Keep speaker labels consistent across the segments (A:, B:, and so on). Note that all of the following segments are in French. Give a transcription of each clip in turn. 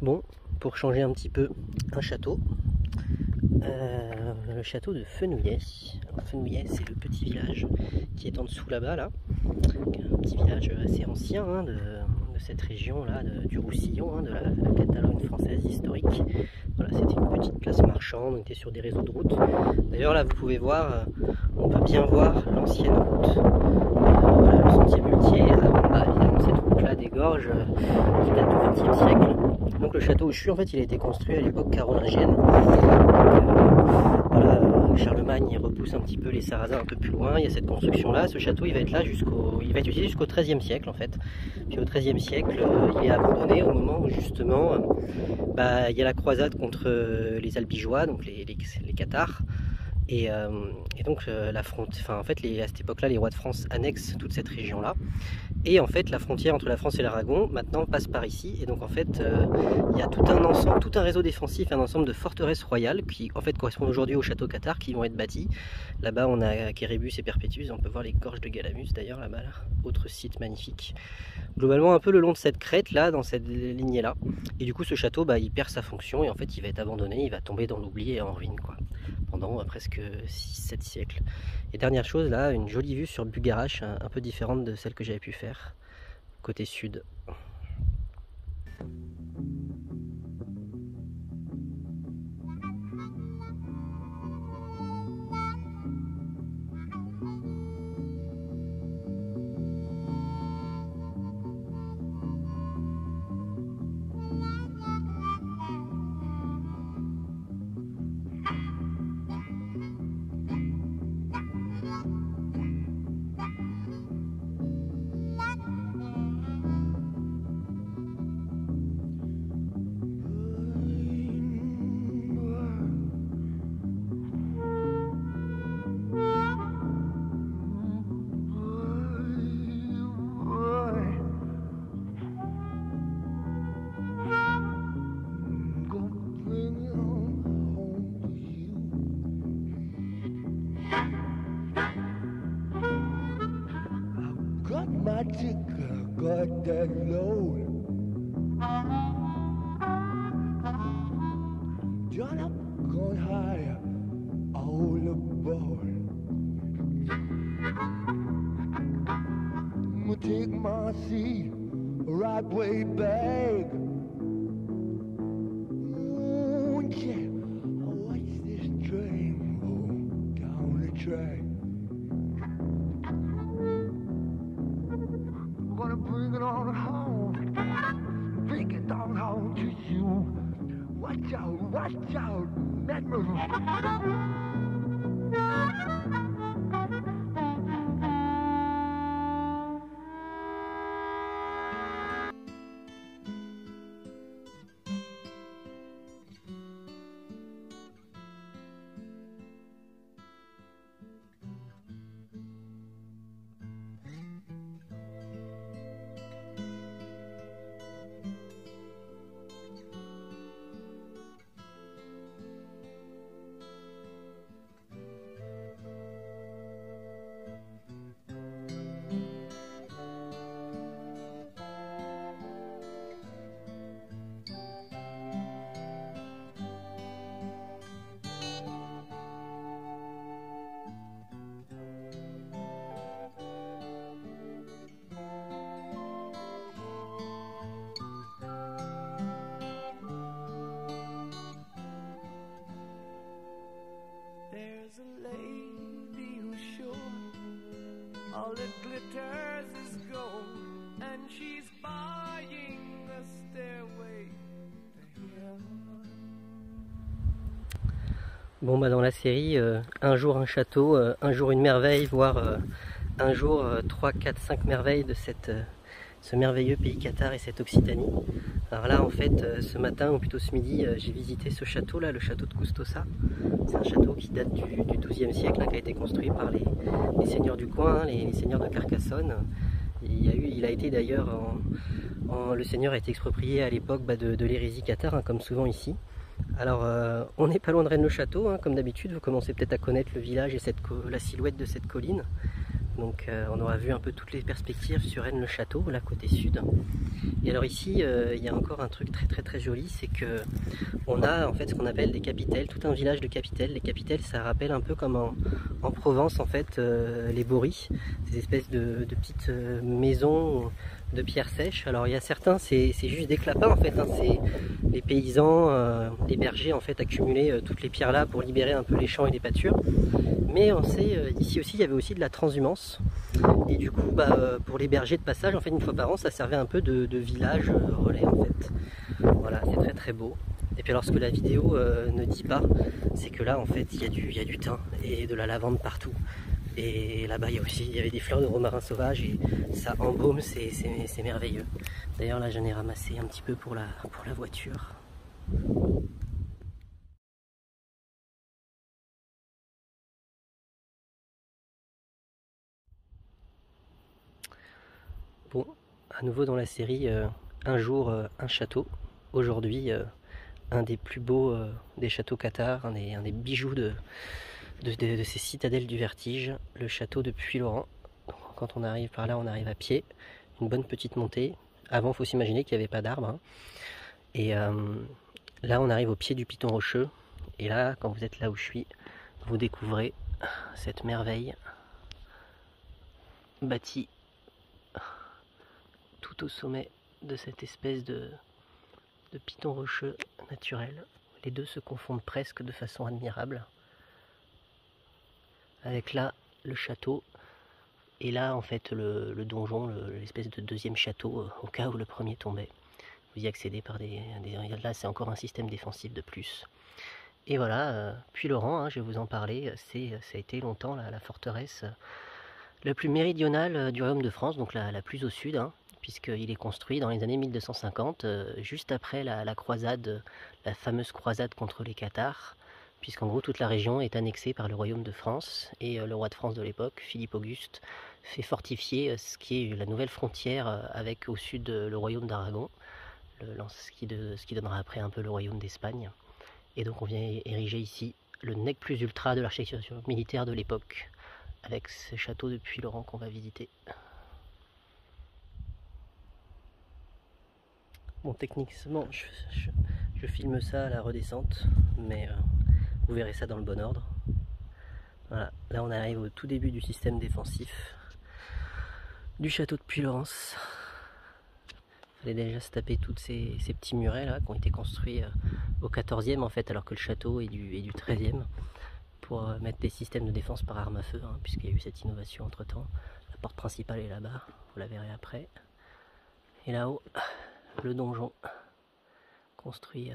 A: Bon, pour changer un petit peu, un château. Le château de Fenouillet. Fenouillet, c'est le petit village qui est en dessous là-bas, là. Un petit village assez ancien hein, de cette région-là, du Roussillon, hein, de la Catalogne française historique. Voilà, c'était une petite place marchande, on était sur des réseaux de routes. D'ailleurs, là, vous pouvez voir, on peut bien voir l'ancienne route. Voilà, le sentier muletier, évidemment, cette route-là des gorges qui date du XXe siècle. Donc le château où je suis, en fait, il a été construit à l'époque carolingienne. Voilà, Charlemagne il repousse un petit peu les Sarrasins un peu plus loin. Il y a cette construction-là. Ce château, il va être là il va être utilisé jusqu'au XIIIe siècle, en fait. Puis au XIIIe siècle, il est abandonné au moment où justement, il y a la croisade contre les Albigeois, donc les Cathares. Et donc en fait, à cette époque-là, les rois de France annexent toute cette région-là. Et en fait, la frontière entre la France et l'Aragon maintenant passe par ici. Et donc en fait, il y a tout un réseau défensif, un ensemble de forteresses royales qui en fait correspondent aujourd'hui au château Cathare qui vont être bâtis. Là-bas, on a Kérébus et Perpétuus. On peut voir les gorges de Galamus d'ailleurs là-bas, là. Autre site magnifique. Globalement, un peu le long de cette crête là, dans cette lignée-là. Et du coup, ce château, il perd sa fonction et en fait, il va être abandonné. Il va tomber dans l'oubli et en ruine, quoi. Pendant presque 6-7 siècles. Et dernière chose là, une jolie vue sur Bugarache, un peu différente de celle que j'avais pu faire côté sud.
B: My ticker got that load. John up, going higher, all aboard. I'ma take my seat right way back. Oh yeah, watch this train go down the track. Gonna bring it on home, bring it on home to you. Watch out, Mademoiselle. All that glitters is gold, and she's buying a stairway to heaven.
A: Bon dans la série, un jour un château, un jour une merveille, voire un jour 3, 4, 5 merveilles de ce merveilleux pays Cathare et cette Occitanie. Alors là en fait ce matin, ou plutôt ce midi, j'ai visité ce château là, le château de Custosa. C'est un château qui date du XIIe siècle, hein, qui a été construit par les seigneurs du coin, les seigneurs de Carcassonne. Il a été d'ailleurs, le seigneur a été exproprié à l'époque de l'hérésie cathare, hein, comme souvent ici. Alors on n'est pas loin de Rennes-le-Château, hein, comme d'habitude, vous commencez peut-être à connaître le village et la silhouette de cette colline. Donc on aura vu un peu toutes les perspectives sur Rennes-le-Château, là côté sud. Et alors ici, il y a encore un truc très joli, c'est que on a en fait ce qu'on appelle des capitelles, tout un village de capitelles. Les capitelles, ça rappelle un peu comme en Provence en fait, les bories, ces espèces de petites maisons de pierres sèches. Alors il y a certains, c'est juste des clapins en fait, hein. C'est les paysans, les bergers en fait accumulaient toutes les pierres là pour libérer un peu les champs et les pâtures. Mais on sait, ici aussi il y avait aussi de la transhumance. Et du coup, pour les bergers de passage, en fait, une fois par an, ça servait un peu de village relais, en fait. Voilà, c'est très beau. Et puis alors, ce que la vidéo ne dit pas, c'est que là, en fait, il y a du thym et de la lavande partout. Et là-bas, il y avait des fleurs de romarin sauvage et ça embaume, c'est merveilleux. D'ailleurs, là, j'en ai ramassé un petit peu pour la voiture. Bon, à nouveau dans la série Un jour, un château. Aujourd'hui, un des plus beaux des châteaux cathares, un des bijoux de ces citadelles du vertige, le château de Puylaurens. Quand on arrive par là, on arrive à pied, une bonne petite montée. Avant, il faut s'imaginer qu'il n'y avait pas d'arbres, hein. Et là, on arrive au pied du piton rocheux. Et là, quand vous êtes là où je suis, vous découvrez cette merveille bâtie tout au sommet de cette espèce de piton rocheux naturel. Les deux se confondent presque de façon admirable. Avec là le château et là en fait le donjon, l'espèce de deuxième château au cas où le premier tombait. Vous y accédez par là c'est encore un système défensif de plus. Et voilà, Puylaurens, hein, je vais vous en parler, ça a été longtemps la forteresse la plus méridionale du royaume de France, donc la plus au sud, hein, puisqu'il est construit dans les années 1250, juste après la croisade, la fameuse croisade contre les Cathares, puisqu'en gros toute la région est annexée par le royaume de France, et le roi de France de l'époque, Philippe Auguste, fait fortifier ce qui est la nouvelle frontière avec au sud le royaume d'Aragon, ce qui donnera après un peu le royaume d'Espagne. Et donc on vient ériger ici le nec plus ultra de l'architecture militaire de l'époque, avec ce château de Puylaurens qu'on va visiter. Bon, techniquement, je filme ça à la redescente, mais vous verrez ça dans le bon ordre. Voilà, là on arrive au tout début du système défensif du château de Puylaurens. Il fallait déjà se taper toutes ces petits murets là qui ont été construits au 14e en fait, alors que le château est du 13e, pour mettre des systèmes de défense par arme à feu, hein, puisqu'il y a eu cette innovation entre temps. La porte principale est là-bas, vous la verrez après. Et là-haut, le donjon, construit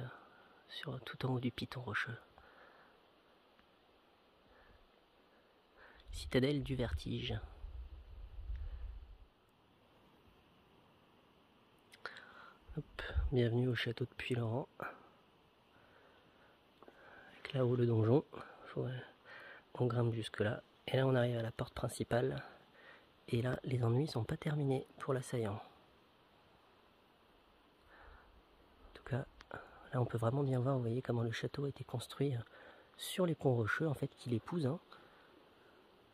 A: tout en haut du piton rocheux. Citadelle du vertige. Hop, bienvenue au château de Puylaurens. Avec là-haut le donjon. On grimpe jusque là. Et là on arrive à la porte principale. Et là les ennuis sont pas terminés pour l'assaillant. En tout cas, là on peut vraiment bien voir, vous voyez comment le château a été construit sur les ponts rocheux en fait qu'il épouse, hein.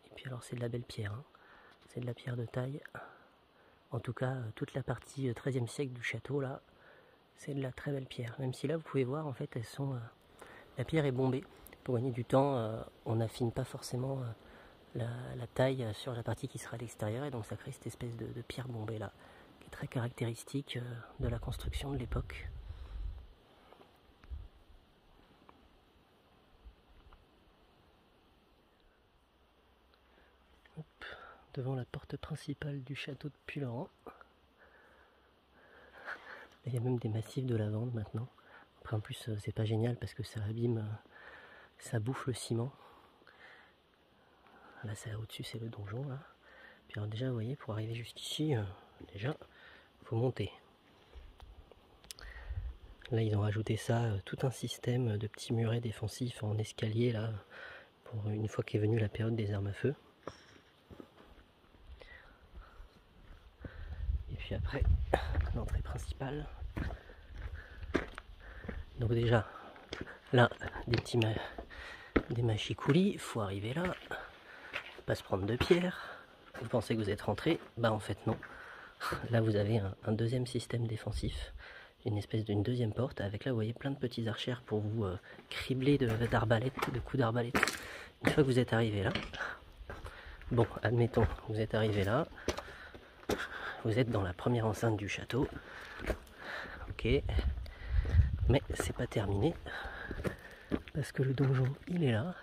A: Et puis alors c'est de la belle pierre, hein. C'est de la pierre de taille. En tout cas, toute la partie 13e siècle du château là, c'est de la très belle pierre. Même si là vous pouvez voir en fait la pierre est bombée. Pour gagner du temps, on n'affine pas forcément la taille sur la partie qui sera à l'extérieur, et donc ça crée cette espèce de pierre bombée là, qui est très caractéristique de la construction de l'époque. Devant la porte principale du château de Puylaurens. Il y a même des massifs de lavande maintenant. Après en plus c'est pas génial parce que ça abîme, ça bouffe le ciment. Là c'est au-dessus, c'est le donjon là. Puis alors déjà vous voyez, pour arriver jusqu'ici, déjà faut monter. Là ils ont rajouté ça, tout un système de petits murets défensifs en escalier là, pour une fois qu'est venue la période des armes à feu. Et puis après, l'entrée principale. Donc déjà, là, des machicoulis, il faut arriver là, pas se prendre de pierre. Vous pensez que vous êtes rentré? Bah en fait non. Là vous avez un deuxième système défensif, une espèce d'une deuxième porte avec là vous voyez plein de petits archères pour vous cribler d'arbalètes, de coups d'arbalète. Une fois que vous êtes arrivé là, bon admettons vous êtes arrivé là, vous êtes dans la première enceinte du château, ok, mais c'est pas terminé parce que le donjon il est là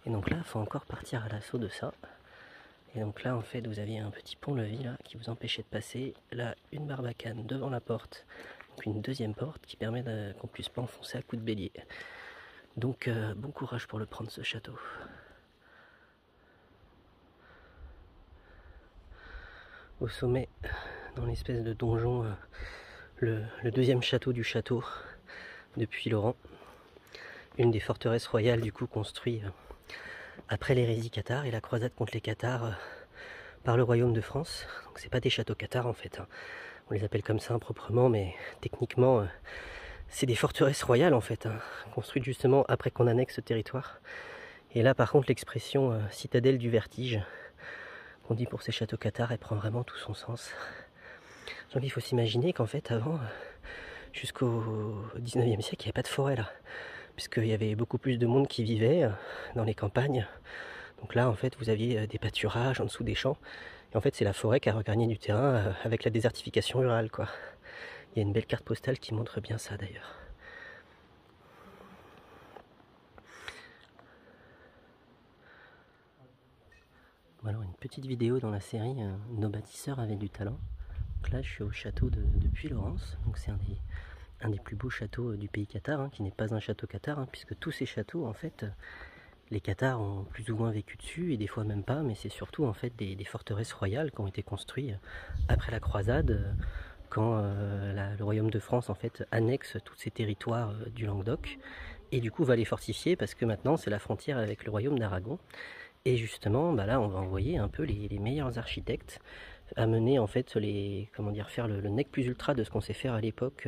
A: et donc là il faut encore partir à l'assaut de ça. Et donc là en fait vous aviez un petit pont-levis là qui vous empêchait de passer, là une barbacane devant la porte, donc une deuxième porte qui permet qu'on puisse pas enfoncer à coups de bélier. Donc bon courage pour le prendre ce château. Au sommet, dans l'espèce de donjon, le deuxième château du château depuis Laurent, une des forteresses royales du coup construite après l'hérésie cathare et la croisade contre les cathares par le royaume de France. Donc c'est pas des châteaux cathares en fait, hein. On les appelle comme ça improprement, mais techniquement c'est des forteresses royales en fait, hein, construites justement après qu'on annexe ce territoire. Et là par contre l'expression citadelle du vertige qu'on dit pour ces châteaux cathares, elle prend vraiment tout son sens. Donc il faut s'imaginer qu'en fait avant, jusqu'au 19e siècle, il n'y avait pas de forêt là, puisqu'il y avait beaucoup plus de monde qui vivait dans les campagnes. Donc là en fait vous aviez des pâturages en dessous des champs, et en fait c'est la forêt qui a regagné du terrain avec la désertification rurale quoi. Il y a une belle carte postale qui montre bien ça d'ailleurs. Voilà une petite vidéo dans la série Nos bâtisseurs avaient du talent. Donc là je suis au château de Puylaurens, donc c'est un des plus beaux châteaux du pays cathare, hein, qui n'est pas un château cathare, hein, puisque tous ces châteaux en fait les cathares ont plus ou moins vécu dessus, et des fois même pas, mais c'est surtout en fait des forteresses royales qui ont été construites après la croisade, quand le royaume de France en fait annexe tous ces territoires du Languedoc, et du coup va les fortifier parce que maintenant c'est la frontière avec le royaume d'Aragon. Et justement bah là on va envoyer un peu les meilleurs architectes amener en fait faire le nec plus ultra de ce qu'on sait faire à l'époque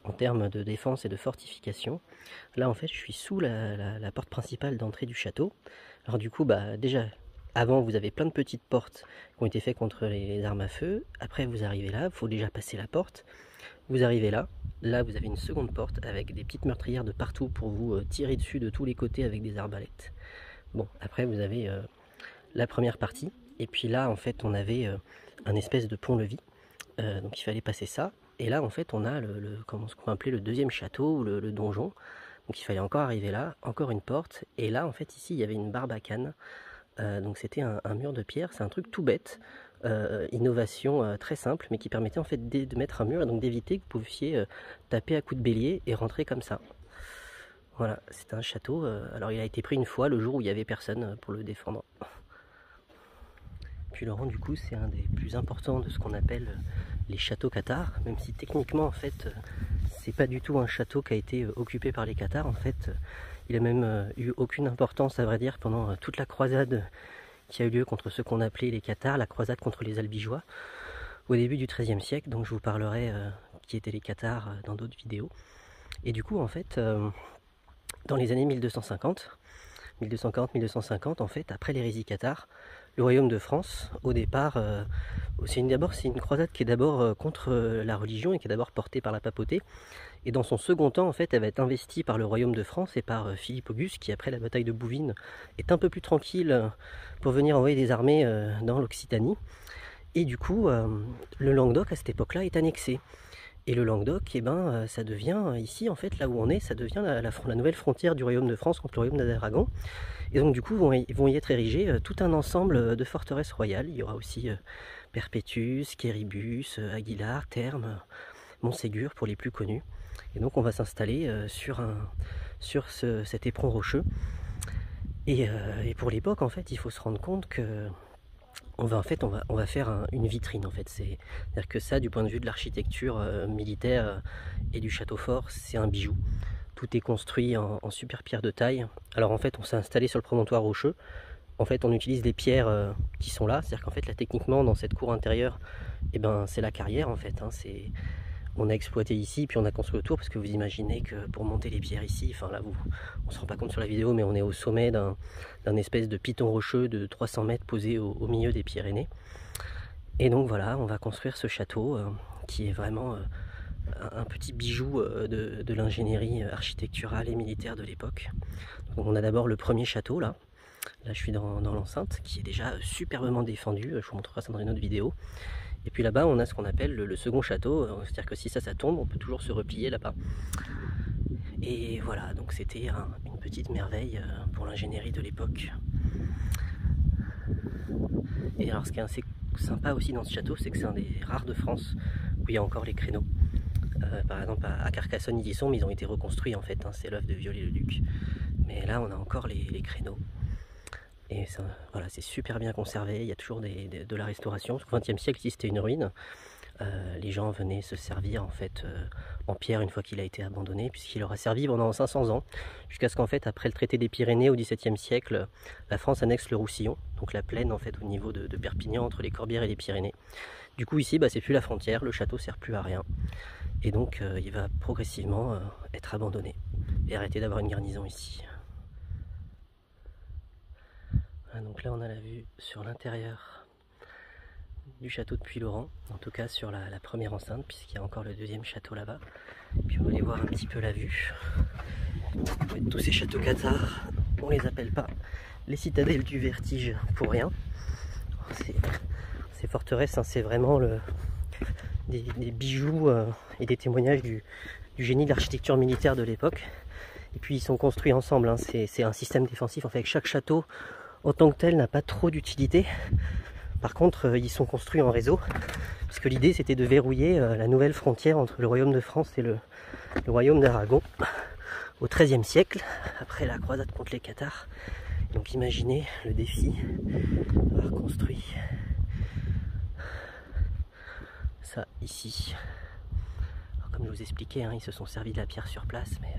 A: en termes de défense et de fortification. Là en fait je suis sous la porte principale d'entrée du château. Alors du coup bah déjà avant vous avez plein de petites portes qui ont été faites contre les armes à feu. Après vous arrivez là, il faut déjà passer la porte. Vous arrivez là vous avez une seconde porte avec des petites meurtrières de partout pour vous tirer dessus de tous les côtés avec des arbalètes. Bon après vous avez la première partie, et puis là en fait on avait un espèce de pont-levis, donc il fallait passer ça. Et là en fait on a comment ce qu'on appelait le deuxième château, ou le donjon. Donc il fallait encore arriver là, encore une porte, et là en fait ici il y avait une barbacane, donc c'était un mur de pierre, c'est un truc tout bête, innovation très simple, mais qui permettait en fait de mettre un mur et donc d'éviter que vous pouviez taper à coups de bélier et rentrer comme ça. Voilà, c'était un château, alors il a été pris une fois le jour où il n'y avait personne pour le défendre. Puylaurens du coup c'est un des plus importants de ce qu'on appelle les châteaux cathares, même si techniquement en fait c'est pas du tout un château qui a été occupé par les cathares. En fait il a même eu aucune importance à vrai dire pendant toute la croisade qui a eu lieu contre ceux qu'on appelait les cathares, la croisade contre les albigeois au début du XIIIe siècle, donc je vous parlerai qui étaient les cathares dans d'autres vidéos. Et du coup en fait dans les années 1240-1250 en fait, après l'hérésie cathare, le royaume de France, au départ, c'est une croisade qui est d'abord contre la religion et qui est d'abord portée par la papauté. Et dans son second temps, en fait, elle va être investie par le royaume de France et par Philippe Auguste, qui après la bataille de Bouvines est un peu plus tranquille pour venir envoyer des armées dans l'Occitanie. Et du coup, le Languedoc à cette époque-là est annexé. Et le Languedoc, eh ben, ça devient, ici en fait, là où on est, ça devient la nouvelle frontière du royaume de France contre le royaume d'Aragon. Et donc du coup, vont y être érigés tout un ensemble de forteresses royales. Il y aura aussi Perpétus, Quéribus, Aguilar, Thermes, Montségur pour les plus connus. Et donc on va s'installer sur cet éperon rocheux. Et pour l'époque, en fait, il faut se rendre compte que on va faire une vitrine en fait. C'est-à-dire que ça, du point de vue de l'architecture militaire et du château fort, c'est un bijou. Tout est construit en super pierre de taille. Alors en fait, on s'est installé sur le promontoire rocheux. En fait, on utilise les pierres qui sont là. C'est-à-dire qu'en fait, là, techniquement, dans cette cour intérieure, eh ben, c'est la carrière en fait. Hein. On a exploité ici, puis on a construit autour, parce que vous imaginez que pour monter les pierres ici, enfin là, on se rend pas compte sur la vidéo, mais on est au sommet d'un espèce de piton rocheux de 300 mètres posé au milieu des Pyrénées. Et donc voilà, on va construire ce château qui est vraiment un petit bijou de l'ingénierie architecturale et militaire de l'époque. On a d'abord le premier château là. Là je suis dans l'enceinte qui est déjà superbement défendu, je vous montrerai ça dans une autre vidéo. Et puis là-bas on a ce qu'on appelle le second château, c'est-à-dire que si ça tombe, on peut toujours se replier là-bas. Et voilà, donc c'était une petite merveille pour l'ingénierie de l'époque. Et alors ce qui est assez sympa aussi dans ce château, c'est que c'est un des rares de France où il y a encore les créneaux. Par exemple à Carcassonne ils y sont, mais ils ont été reconstruits en fait, hein, c'est l'œuvre de Viollet-le-Duc. Mais là on a encore les créneaux. Et ça, voilà, c'est super bien conservé, il y a toujours de la restauration. Au XXe siècle, ici c'était une ruine. Les gens venaient se servir en fait en pierre une fois qu'il a été abandonné, puisqu'il aura servi pendant 500 ans, jusqu'à ce qu'en fait après le traité des Pyrénées au XVIIe siècle, la France annexe le Roussillon, donc la plaine en fait au niveau de Perpignan entre les Corbières et les Pyrénées. Du coup ici c'est plus la frontière, le château sert plus à rien, et donc il va progressivement être abandonné et arrêter d'avoir une garnison ici. Voilà, donc là on a la vue sur l'intérieur du château de Puylaurens, en tout cas sur la première enceinte, puisqu'il y a encore le deuxième château là-bas. Puis on va aller voir un petit peu la vue. Tous ces châteaux cathares, on les appelle pas les citadelles du vertige pour rien. Ces forteresses, hein, c'est vraiment des bijoux et des témoignages du génie de l'architecture militaire de l'époque. Et puis ils sont construits ensemble, hein. C'est un système défensif. En fait, chaque château en tant que tel n'a pas trop d'utilité. Par contre, ils sont construits en réseau, puisque l'idée c'était de verrouiller la nouvelle frontière entre le royaume de France et le royaume d'Aragon au XIIIe siècle, après la croisade contre les Cathares. Donc imaginez le défi d'avoir construit ça ici. Alors, comme je vous expliquais, hein, ils se sont servis de la pierre sur place, mais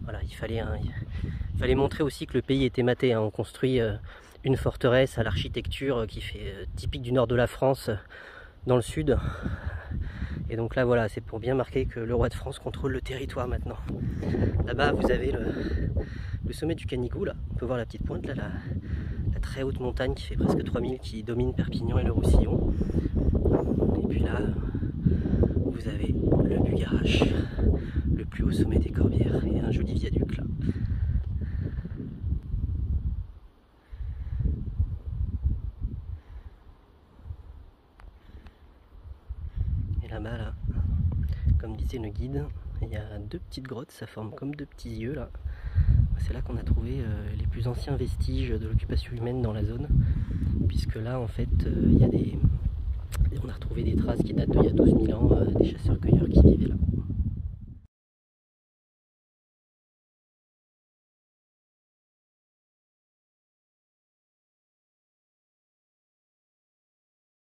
A: voilà, il fallait montrer aussi que le pays était maté, hein. On construit une forteresse à l'architecture qui fait typique du nord de la France, dans le sud. Et donc là voilà, c'est pour bien marquer que le roi de France contrôle le territoire maintenant. Là-bas vous avez le sommet du Canigou, là. On peut voir la petite pointe, là, la très haute montagne qui fait presque 3000, qui domine Perpignan et le Roussillon. Et puis là, vous avez le Bugarache, le plus haut sommet des Corbières, et un joli viaduc là. Là-bas, là, comme disait le guide, il y a deux petites grottes, ça forme comme deux petits yeux là. C'est là qu'on a trouvé les plus anciens vestiges de l'occupation humaine dans la zone, puisque là en fait on a retrouvé des traces qui datent d'il y a 12 000 ans, des chasseurs-cueilleurs qui vivaient là.